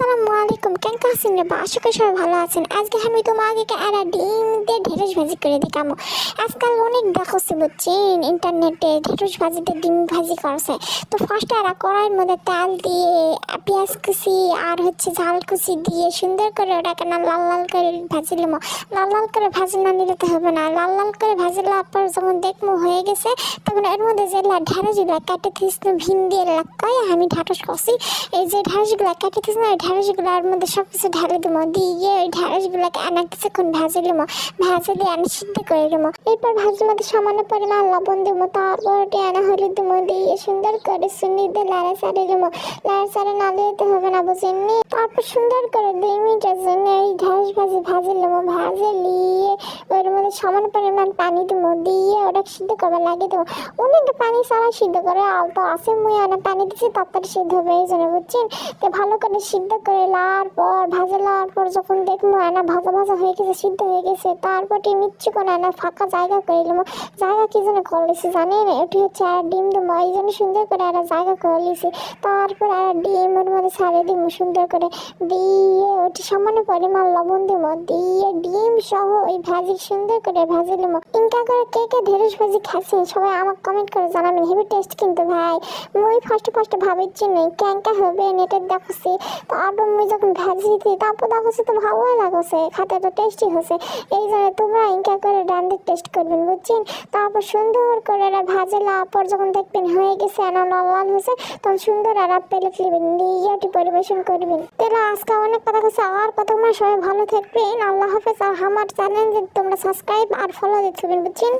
আসসালামু আলাইকুম, কেমন আছেন রে? আশা করি সবাই ভালো আছেন। আজকে আমি তোমাকে একটা ডিম দিয়ে ঢেঁড়স ভাজি করে দেখাবো। আজকাল অনেক দেখছি বুঝছেন, ইন্টারনেটে ঢেঁড়স ভাজিতে ডিম ভাজি করছে। তো ফার্স্টে এরা কড়াইয়ের মধ্যে তেল দিয়ে পেঁয়াজ কুচি আর ঝাল কুচি দিয়ে সুন্দর করে ওটাকে না লাল লাল করে ভাজি নেবো। লাল লাল করে ভাজি না নিলে তো হবে না। লাল লাল করে ভাজি নেওয়ার পর যখন দেখবো হয়ে গেছে, তখন এর মধ্যে যে ঢেঁড়সগুলো কেটে দিয়েছিল ভিন্ডি এলাকায় আমি ঢেঁড়স করছি। এই যে ঢেঁড়সগুলো কেটে দিয়েছি না, ওই ঢেঁড়সগুলোর মধ্যে সব কিছু ঢেলে দেবো, দিয়ে ওই ঢেঁড়সগুলোকে আনা কিছুক্ষণ ভেজে নেবো। ভেজে দিয়ে আনা সিদ্ধ করে নেবো। এরপর ভাজির মধ্যে সামান্য পরিমাণ লবণ দেবো, তারপর ওটি আনা হলুদ দেবো, দিয়ে সুন্দর করে সুন্নি দিয়ে লাড়া চাড়ে দেবো। লাড়া চাড়ে না দিতে হবে না, বুঝেননি? তারপর সুন্দর করে 2 মিনিটের জন্য এই ঢেঁড়স ভাজি নেবো। ভেজে নিয়ে ওর মধ্যে সামান্য পরিমাণ পানি দেবো, দিয়ে ওটা সিদ্ধ করবার লাগিয়ে দেবো। অনেকে পানি ছাড়া সিদ্ধ করে, আলতো আছে মুই অনেক পানি দিচ্ছি তাড়াতাড়ি সিদ্ধ হবে এই জন্য, বুঝছেন? তো ভালো করে সিদ্ধ করে লাওয়ার পর ভাজা লাওয়ার পর যখন দেখবো আনা ভাজা ভাজা হয়ে গেছে, সিদ্ধ হয়ে গেছে, তারপর মিচ্ছি করে আনা ফাঁকা জায়গা করে নেবো। জায়গা কি জন্য করলেছি জানেন? এটি হচ্ছে আর ডিম দেবো, এই জন্য সুন্দর করে একটা জায়গা করে নিয়েছি। তারপর আর ডিম ওর মধ্যে ছাড়িয়ে দিব সুন্দর করে, দিয়ে ওটি সামান্য পরিমাণ লবণ দেবো, দিয়ে ডিম সহ ওই ভাজি সুন্দর করে ভাজি নেবো। ইনকা করে কে কে ঢেঁড়স ভাজি খাচ্ছেন সবাই আমাকে কমেন্ট করে জানাবেন। হেভি টেস্ট কিন্তু ভাই। মুই ফার্স্টে ভাবিচ্ছি নেই ক্যাঙ্কা হবে নেটে দেখছি, তারপর মুই যখন ভাজি দিই তারপর দেখছি তো ভালোই লাগছে, খাতে তো টেস্টি হচ্ছে। এই জন্য তোমরা ইনকা করে রান্নার টেস্ট করবেন, বুঝছেন? তারপর সুন্দর করে ভাজে লাওয়ার পর যখন দেখবেন হয়ে গেছে লাল লাল হয়েছে, তখন সুন্দর আর প্লেট নেবেন, দিয়ে ওটি পরিবেশন করবেন। তাহলে আজকে অনেক কথা বলছে, আর কথা তোমরা সবাই ভালো থাকবেন। আল্লাহ হাফেজ। আর আমার চ্যানেল তোমরা সাবস্ক্রাইব আর ফলো দিতে হবে, বুঝছেন?